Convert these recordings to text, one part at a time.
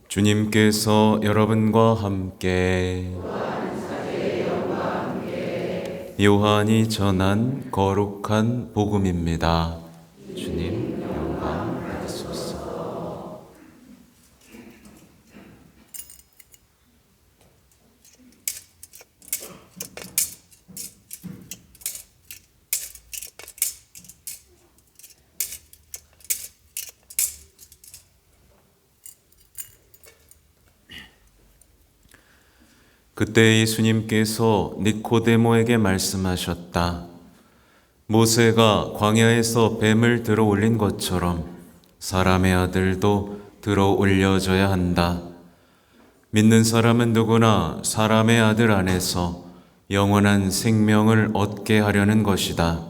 주님께서 여러분과 함께 요한이 전한 거룩한 복음입니다. 주님 영광 받으소서. 그때 예수님께서 니코데모에게 말씀하셨다. 모세가 광야에서 뱀을 들어 올린 것처럼 사람의 아들도 들어 올려져야 한다. 믿는 사람은 누구나 사람의 아들 안에서 영원한 생명을 얻게 하려는 것이다.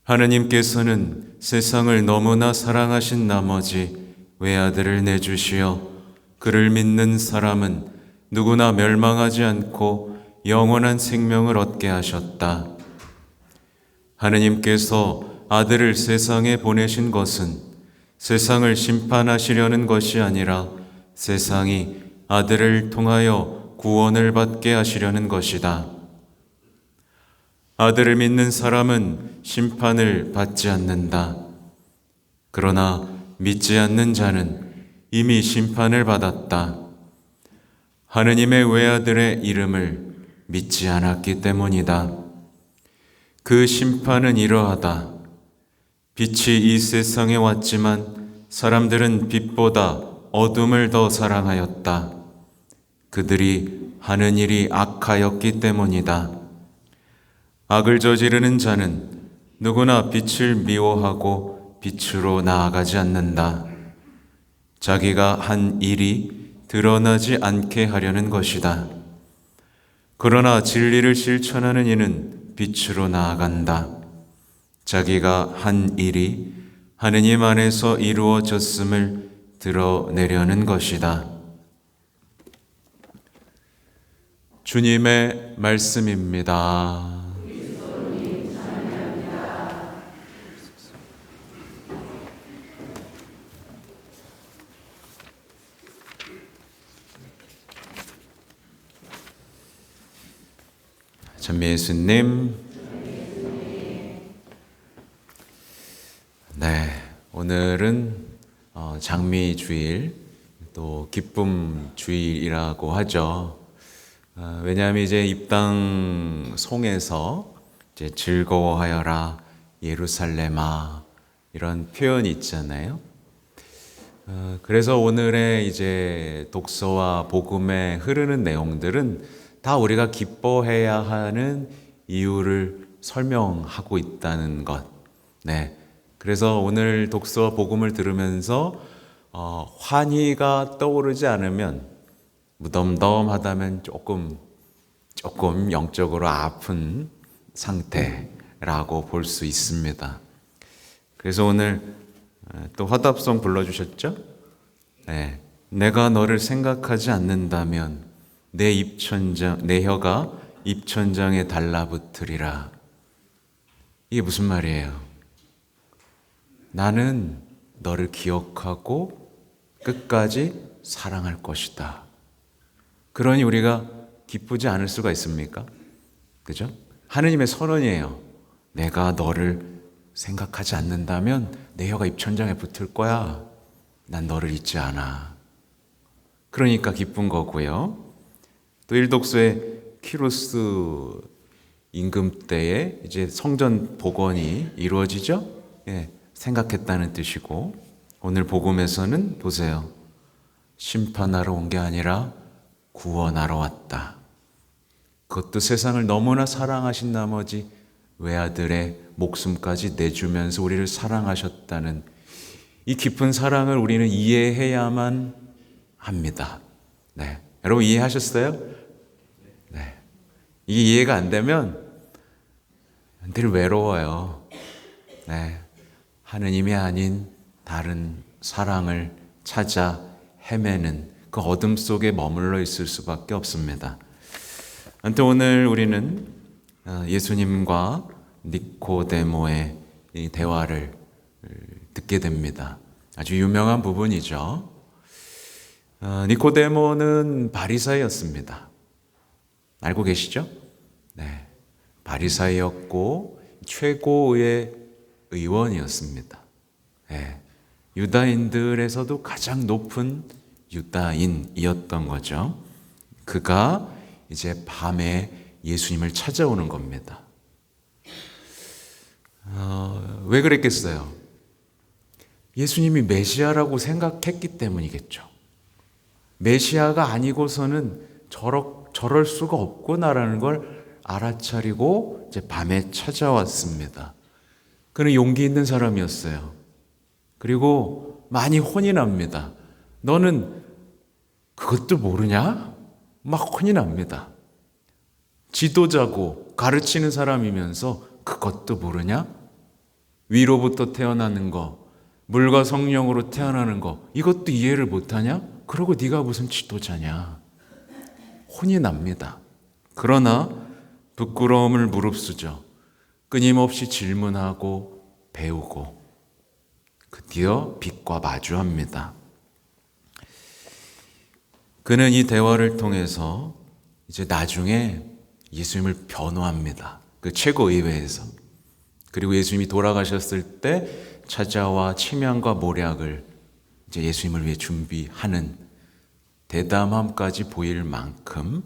하느님께서는 세상을 너무나 사랑하신 나머지 외아들을 내주시어 그를 믿는 사람은 누구나 멸망하지 않고 영원한 생명을 얻게 하셨다. 하느님께서 아들을 세상에 보내신 것은 세상을 심판하시려는 것이 아니라 세상이 아들을 통하여 구원을 받게 하시려는 것이다. 아들을 믿는 사람은 심판을 받지 않는다. 그러나 믿지 않는 자는 이미 심판을 받았다. 하느님의 외아들의 이름을 믿지 않았기 때문이다. 그 심판은 이러하다. 빛이 이 세상에 왔지만 사람들은 빛보다 어둠을 더 사랑하였다. 그들이 하는 일이 악하였기 때문이다. 악을 저지르는 자는 누구나 빛을 미워하고 빛으로 나아가지 않는다. 자기가 한 일이 드러나지 않게 하려는 것이다. 그러나 진리를 실천하는 이는 빛으로 나아간다. 자기가 한 일이 하느님 안에서 이루어졌음을 드러내려는 것이다. 주님의 말씀입니다. 전미 예수님. 네, 오늘은 장미주일, 또 기쁨주일이라고 하죠. 왜냐하면 이제 입당 송에서 이제 즐거워하여라 예루살렘아 이런 표현이 있잖아요. 그래서 오늘의 이제 독서와 복음에 흐르는 내용들은 다 우리가 기뻐해야 하는 이유를 설명하고 있다는 것. 네. 그래서 오늘 독서와 복음을 들으면서 환희가 떠오르지 않으면, 무덤덤하다면 조금 영적으로 아픈 상태라고 볼 수 있습니다. 그래서 오늘 또 화답송 불러주셨죠? 네. 내가 너를 생각하지 않는다면 내 혀가 입천장에 달라붙으리라. 이게 무슨 말이에요? 나는 너를 기억하고 끝까지 사랑할 것이다. 그러니 우리가 기쁘지 않을 수가 있습니까? 그죠? 하느님의 선언이에요. 내가 너를 생각하지 않는다면 내 혀가 입천장에 붙을 거야. 난 너를 잊지 않아. 그러니까 기쁜 거고요. 또 일독서의 키루스 임금 때에 이제 성전 복원이 이루어지죠. 예, 생각했다는 뜻이고, 오늘 복음에서는 보세요. 심판하러 온 게 아니라 구원하러 왔다. 그것도 세상을 너무나 사랑하신 나머지 외아들의 목숨까지 내주면서 우리를 사랑하셨다는 이 깊은 사랑을 우리는 이해해야만 합니다. 네, 여러분 이해하셨어요? 네. 이게 이해가 안 되면 늘 외로워요. 네. 하느님이 아닌 다른 사랑을 찾아 헤매는 그 어둠 속에 머물러 있을 수밖에 없습니다. 아무튼 오늘 우리는 예수님과 니코데모의 이 대화를 듣게 됩니다. 아주 유명한 부분이죠. 니코데모는 바리사이였습니다. 알고 계시죠? 네, 바리사이였고 최고의 의원이었습니다. 네, 유다인들에서도 가장 높은 유다인이었던 거죠. 그가 이제 밤에 예수님을 찾아오는 겁니다. 왜 그랬겠어요? 예수님이 메시아라고 생각했기 때문이겠죠. 메시아가 아니고서는 저럴 수가 없구나라는 걸 알아차리고 이제 밤에 찾아왔습니다. 그는 용기 있는 사람이었어요. 그리고 많이 혼이 납니다. 너는 그것도 모르냐? 막 혼이 납니다. 지도자고 가르치는 사람이면서 그것도 모르냐? 위로부터 태어나는 거, 물과 성령으로 태어나는 거, 이것도 이해를 못하냐? 그러고 네가 무슨 지도자냐? 혼이 납니다. 그러나 부끄러움을 무릅쓰죠. 끊임없이 질문하고 배우고 드디어 빛과 마주합니다. 그는 이 대화를 통해서 이제 나중에 예수님을 변호합니다. 그 최고의회에서. 그리고 예수님이 돌아가셨을 때 찾아와 침향과 모략을 이제 예수님을 위해 준비하는 대담함까지 보일 만큼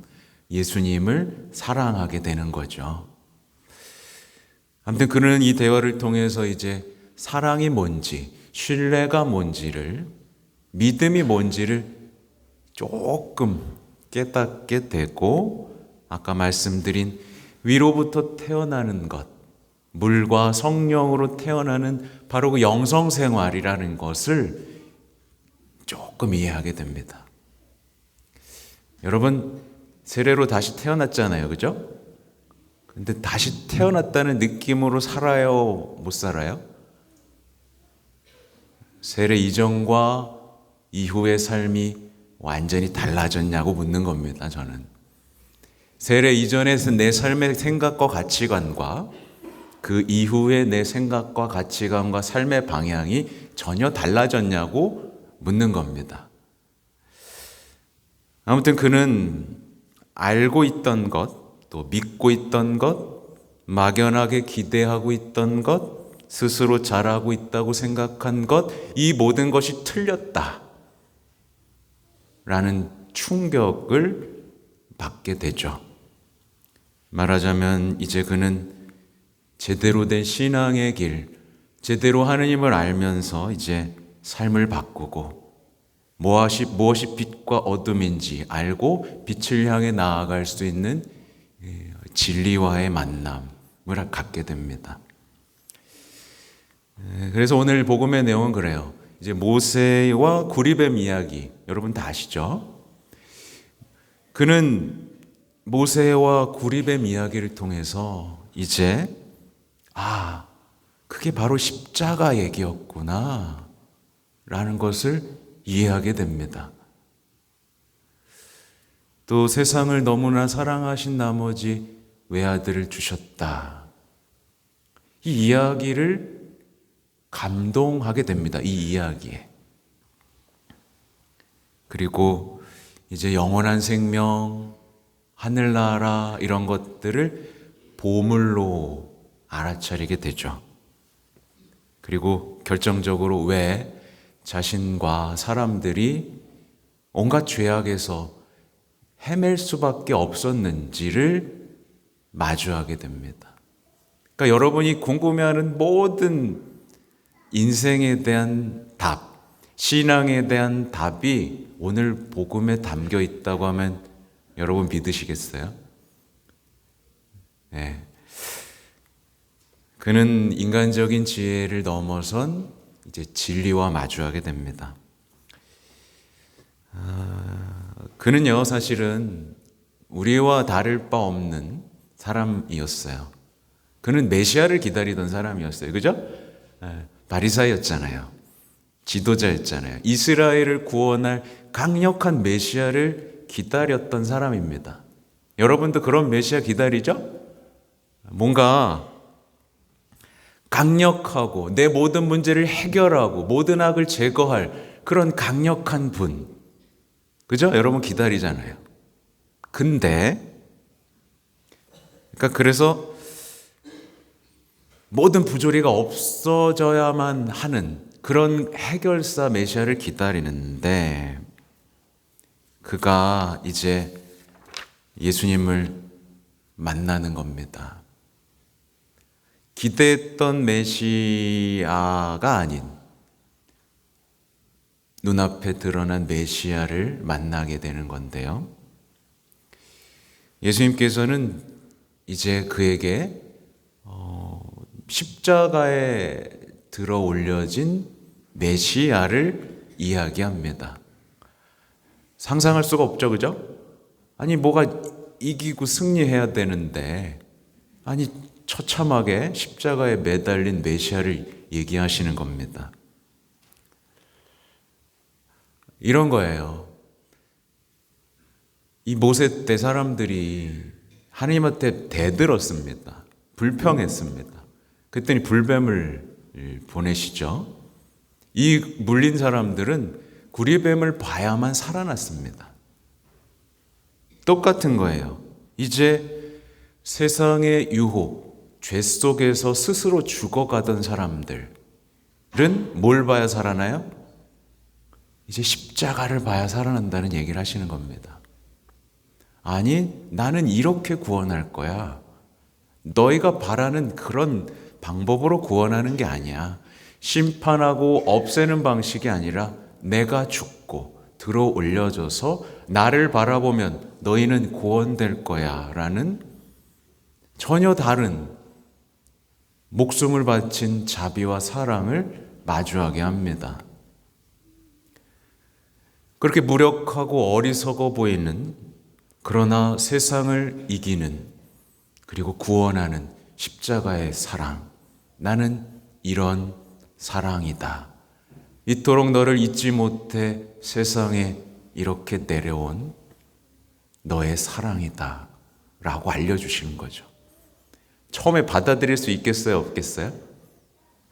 예수님을 사랑하게 되는 거죠. 아무튼 그는 이 대화를 통해서 이제 사랑이 뭔지, 신뢰가 뭔지를, 믿음이 뭔지를 조금 깨닫게 되고, 아까 말씀드린 위로부터 태어나는 것, 물과 성령으로 태어나는 바로 그 영성생활이라는 것을 조금 이해하게 됩니다. 여러분, 세례로 다시 태어났잖아요. 그죠? 근데 다시 태어났다는 느낌으로 살아요? 못 살아요? 세례 이전과 이후의 삶이 완전히 달라졌냐고 묻는 겁니다. 저는 세례 이전에서 내 삶의 생각과 가치관과 그 이후의 내 생각과 가치관과 삶의 방향이 전혀 달라졌냐고 묻는 겁니다. 아무튼 그는 알고 있던 것, 또 믿고 있던 것, 막연하게 기대하고 있던 것, 스스로 잘하고 있다고 생각한 것, 이 모든 것이 틀렸다 라는 충격을 받게 되죠. 말하자면 이제 그는 제대로 된 신앙의 길, 제대로 하느님을 알면서 이제 삶을 바꾸고 무엇이 빛과 어둠인지 알고 빛을 향해 나아갈 수 있는 진리와의 만남을 갖게 됩니다. 그래서 오늘 복음의 내용은 그래요. 이제 모세와 구리뱀 이야기, 여러분 다 아시죠? 그는 모세와 구리뱀 이야기를 통해서 이제 그게 바로 십자가 얘기였구나 라는 것을 이해하게 됩니다. 또 세상을 너무나 사랑하신 나머지 외아들을 주셨다. 이 이야기를 감동하게 됩니다. 이 이야기에. 그리고 이제 영원한 생명, 하늘나라 이런 것들을 보물로 알아차리게 되죠. 그리고 결정적으로 왜 자신과 사람들이 온갖 죄악에서 헤맬 수밖에 없었는지를 마주하게 됩니다. 그러니까 여러분이 궁금해하는 모든 인생에 대한 답, 신앙에 대한 답이 오늘 복음에 담겨 있다고 하면 여러분 믿으시겠어요? 네. 그는 인간적인 지혜를 넘어선 이제 진리와 마주하게 됩니다. 그는요, 사실은 우리와 다를 바 없는 사람이었어요. 그는 메시아를 기다리던 사람이었어요. 그죠? 바리사이였잖아요. 지도자였잖아요. 이스라엘을 구원할 강력한 메시아를 기다렸던 사람입니다. 여러분도 그런 메시아 기다리죠? 뭔가 강력하고 내 모든 문제를 해결하고 모든 악을 제거할 그런 강력한 분, 그죠? 여러분 기다리잖아요. 그래서 모든 부조리가 없어져야만 하는 그런 해결사 메시아를 기다리는데, 그가 이제 예수님을 만나는 겁니다. 기대했던 메시아가 아닌 눈앞에 드러난 메시아를 만나게 되는 건데요. 예수님께서는 이제 그에게 십자가에 들어 올려진 메시아를 이야기합니다. 상상할 수가 없죠, 그죠? 아니, 뭐가 이기고 승리해야 되는데, 아니, 처참하게 십자가에 매달린 메시아를 얘기하시는 겁니다. 이런 거예요. 이 모세 때 사람들이 하나님한테 대들었습니다. 불평했습니다. 그랬더니 불뱀을 보내시죠. 이 물린 사람들은 구리뱀을 봐야만 살아났습니다. 똑같은 거예요. 이제 세상의 유혹, 죄 속에서 스스로 죽어가던 사람들은 뭘 봐야 살아나요? 이제 십자가를 봐야 살아난다는 얘기를 하시는 겁니다. 아니, 나는 이렇게 구원할 거야. 너희가 바라는 그런 방법으로 구원하는 게 아니야. 심판하고 없애는 방식이 아니라 내가 죽고 들어 올려져서 나를 바라보면 너희는 구원될 거야 라는 전혀 다른 목숨을 바친 자비와 사랑을 마주하게 합니다. 그렇게 무력하고 어리석어 보이는, 그러나 세상을 이기는, 그리고 구원하는 십자가의 사랑, 나는 이런 사랑이다. 이토록 너를 잊지 못해 세상에 이렇게 내려온 너의 사랑이다 라고 알려주시는 거죠. 처음에 받아들일 수 있겠어요, 없겠어요?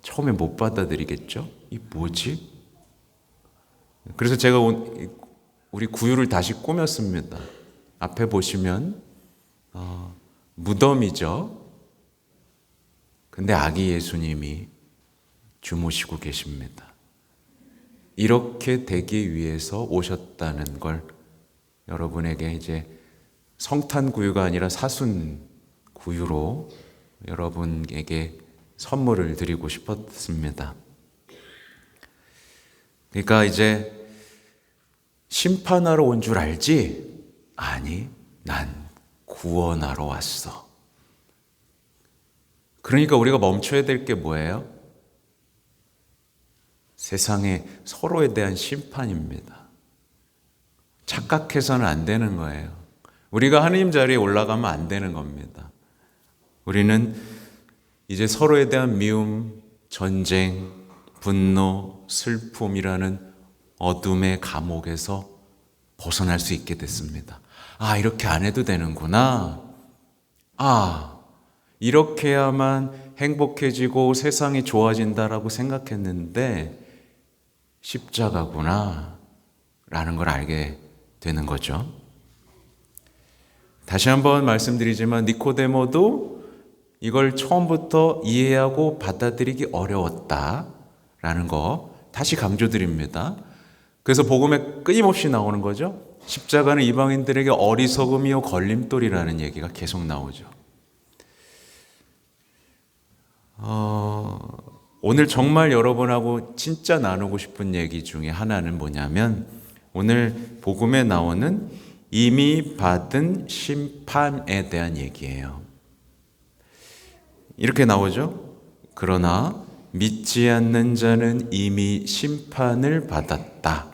처음에 못 받아들이겠죠? 이 뭐지? 그래서 제가 우리 구유를 다시 꾸몄습니다. 앞에 보시면 무덤이죠. 근데 아기 예수님이 주무시고 계십니다. 이렇게 되기 위해서 오셨다는 걸 여러분에게 이제 성탄 구유가 아니라 사순 구유로 여러분에게 선물을 드리고 싶었습니다. 그러니까 이제 심판하러 온 줄 알지? 아니, 난 구원하러 왔어. 그러니까 우리가 멈춰야 될 게 뭐예요? 세상의 서로에 대한 심판입니다. 착각해서는 안 되는 거예요. 우리가 하나님 자리에 올라가면 안 되는 겁니다. 우리는 이제 서로에 대한 미움, 전쟁, 분노, 슬픔이라는 어둠의 감옥에서 벗어날 수 있게 됐습니다. 아, 이렇게 안 해도 되는구나. 아, 이렇게 해야만 행복해지고 세상이 좋아진다라고 생각했는데 십자가구나 라는 걸 알게 되는 거죠. 다시 한번 말씀드리지만 니코데모도 이걸 처음부터 이해하고 받아들이기 어려웠다라는 거 다시 강조드립니다. 그래서 복음에 끊임없이 나오는 거죠. 십자가는 이방인들에게 어리석음이요 걸림돌이라는 얘기가 계속 나오죠. 오늘 정말 여러분하고 진짜 나누고 싶은 얘기 중에 하나는 뭐냐면, 오늘 복음에 나오는 이미 받은 심판에 대한 얘기예요. 이렇게 나오죠. 그러나 믿지 않는 자는 이미 심판을 받았다.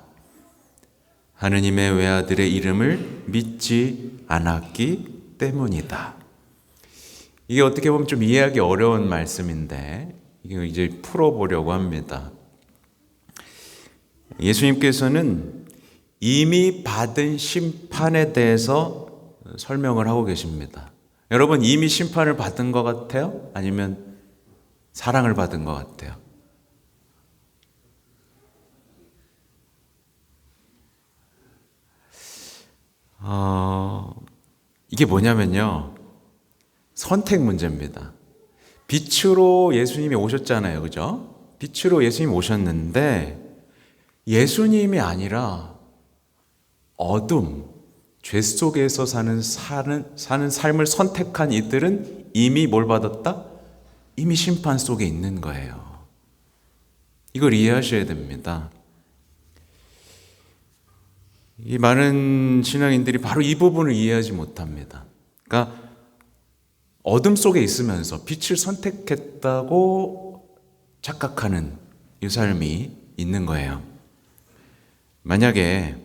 하느님의 외아들의 이름을 믿지 않았기 때문이다. 이게 어떻게 보면 좀 이해하기 어려운 말씀인데 이게 이제 풀어보려고 합니다. 예수님께서는 이미 받은 심판에 대해서 설명을 하고 계십니다. 여러분, 이미 심판을 받은 것 같아요? 아니면 사랑을 받은 것 같아요? 이게 뭐냐면요. 선택 문제입니다. 빛으로 예수님이 오셨잖아요. 그죠? 빛으로 예수님이 오셨는데 예수님이 아니라 어둠, 죄 속에서 사는 삶을 선택한 이들은 이미 뭘 받았다? 이미 심판 속에 있는 거예요. 이걸 이해하셔야 됩니다. 이 많은 신앙인들이 바로 이 부분을 이해하지 못합니다. 그러니까 어둠 속에 있으면서 빛을 선택했다고 착각하는 이 삶이 있는 거예요. 만약에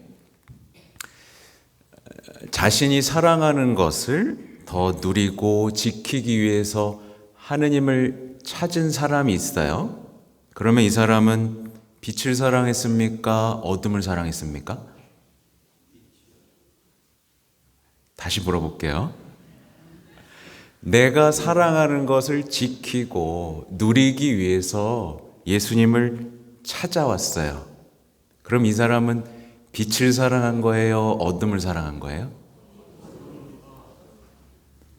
자신이 사랑하는 것을 더 누리고 지키기 위해서 하느님을 찾은 사람이 있어요. 그러면 이 사람은 빛을 사랑했습니까? 어둠을 사랑했습니까? 다시 물어볼게요. 내가 사랑하는 것을 지키고 누리기 위해서 예수님을 찾아왔어요. 그럼 이 사람은 빛을 사랑한 거예요? 어둠을 사랑한 거예요?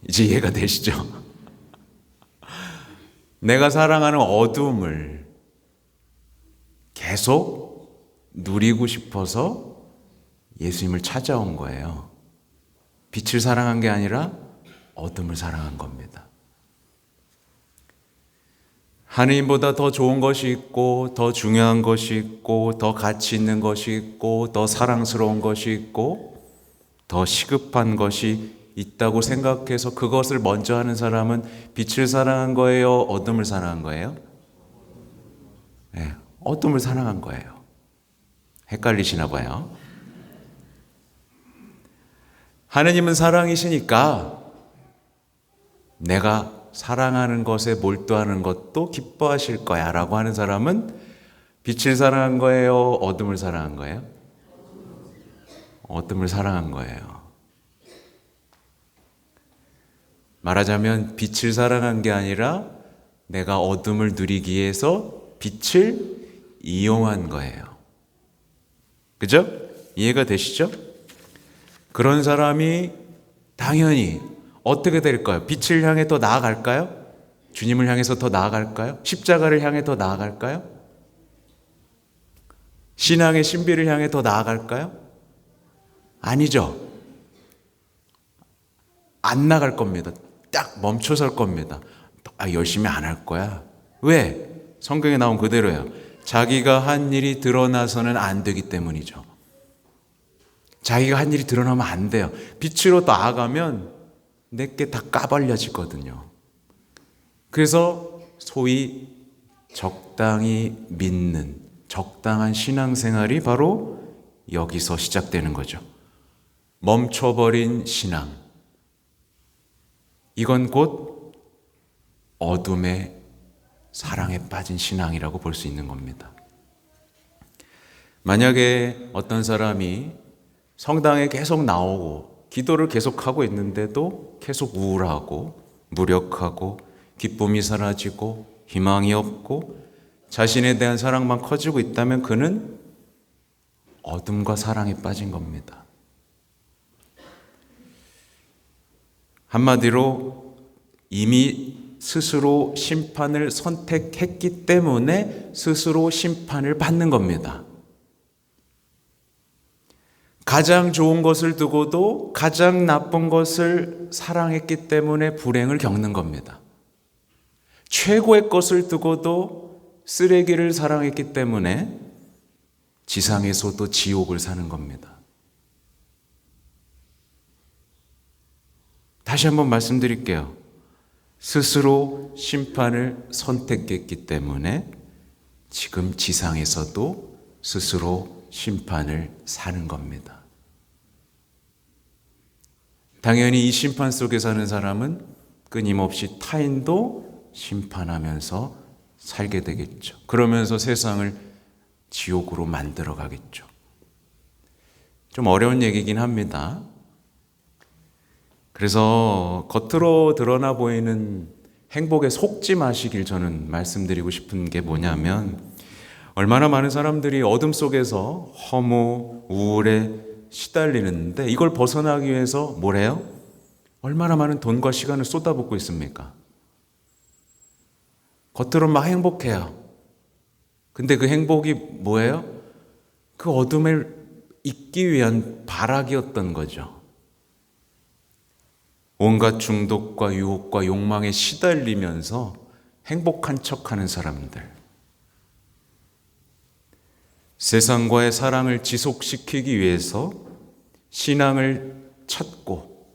이제 이해가 되시죠? 내가 사랑하는 어둠을 계속 누리고 싶어서 예수님을 찾아온 거예요. 빛을 사랑한 게 아니라 어둠을 사랑한 겁니다. 하느님보다 더 좋은 것이 있고, 더 중요한 것이 있고, 더 가치 있는 것이 있고, 더 사랑스러운 것이 있고, 더 시급한 것이 있다고 생각해서 그것을 먼저 하는 사람은 빛을 사랑한 거예요? 어둠을 사랑한 거예요? 네, 어둠을 사랑한 거예요. 헷갈리시나 봐요. 하느님은 사랑이시니까 내가 사랑하는 것에 몰두하는 것도 기뻐하실 거야 라고 하는 사람은 빛을 사랑한 거예요? 어둠을 사랑한 거예요? 어둠을 사랑한 거예요. 말하자면 빛을 사랑한 게 아니라 내가 어둠을 누리기 위해서 빛을 이용한 거예요. 그죠? 이해가 되시죠? 그런 사람이 당연히 어떻게 될까요? 빛을 향해 더 나아갈까요? 주님을 향해서 더 나아갈까요? 십자가를 향해 더 나아갈까요? 신앙의 신비를 향해 더 나아갈까요? 아니죠. 안 나갈 겁니다. 딱 멈춰 설 겁니다. 열심히 안 할 거야. 왜? 성경에 나온 그대로예요. 자기가 한 일이 드러나서는 안 되기 때문이죠. 자기가 한 일이 드러나면 안 돼요. 빛으로 나아가면 내게 다 까발려지거든요. 그래서 소위 적당히 믿는 적당한 신앙생활이 바로 여기서 시작되는 거죠. 멈춰버린 신앙. 이건 곧 어둠의 사랑에 빠진 신앙이라고 볼 수 있는 겁니다. 만약에 어떤 사람이 성당에 계속 나오고 기도를 계속하고 있는데도 계속 우울하고 무력하고 기쁨이 사라지고 희망이 없고 자신에 대한 사랑만 커지고 있다면 그는 어둠과 사랑에 빠진 겁니다. 한마디로 이미 스스로 심판을 선택했기 때문에 스스로 심판을 받는 겁니다. 가장 좋은 것을 두고도 가장 나쁜 것을 사랑했기 때문에 불행을 겪는 겁니다. 최고의 것을 두고도 쓰레기를 사랑했기 때문에 지상에서도 지옥을 사는 겁니다. 다시 한번 말씀드릴게요. 스스로 심판을 선택했기 때문에 지금 지상에서도 스스로 심판을 사는 겁니다. 당연히 이 심판 속에 사는 사람은 끊임없이 타인도 심판하면서 살게 되겠죠. 그러면서 세상을 지옥으로 만들어 가겠죠. 좀 어려운 얘기긴 합니다. 그래서 겉으로 드러나 보이는 행복에 속지 마시길 저는 말씀드리고 싶은 게 뭐냐면 얼마나 많은 사람들이 어둠 속에서 허무, 우울에 시달리는데 이걸 벗어나기 위해서 뭐래요? 얼마나 많은 돈과 시간을 쏟아붓고 있습니까? 겉으로 막 행복해요. 근데 그 행복이 뭐예요? 그 어둠을 잊기 위한 발악이었던 거죠. 온갖 중독과 유혹과 욕망에 시달리면서 행복한 척하는 사람들. 세상과의 사랑을 지속시키기 위해서 신앙을 찾고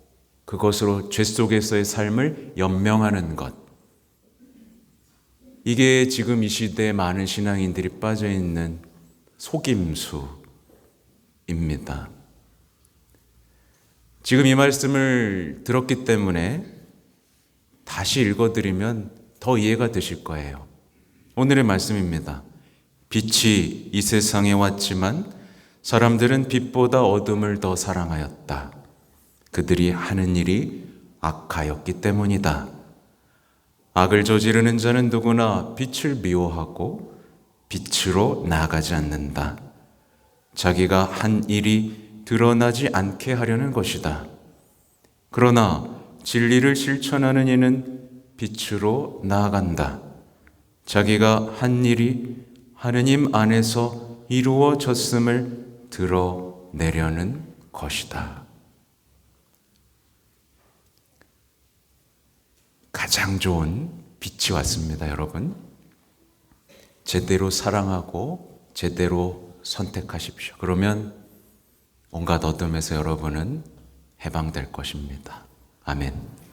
그것으로 죄 속에서의 삶을 연명하는 것. 이게 지금 이 시대에 많은 신앙인들이 빠져 있는 속임수입니다. 지금 이 말씀을 들었기 때문에 다시 읽어드리면 더 이해가 되실 거예요. 오늘의 말씀입니다. 빛이 이 세상에 왔지만 사람들은 빛보다 어둠을 더 사랑하였다. 그들이 하는 일이 악하였기 때문이다. 악을 저지르는 자는 누구나 빛을 미워하고 빛으로 나아가지 않는다. 자기가 한 일이 드러나지 않게 하려는 것이다. 그러나 진리를 실천하는 이는 빛으로 나아간다. 자기가 한 일이 하느님 안에서 이루어졌음을 드러내려는 것이다. 가장 좋은 빛이 왔습니다, 여러분. 제대로 사랑하고 제대로 선택하십시오. 그러면 온갖 어둠에서 여러분은 해방될 것입니다. 아멘.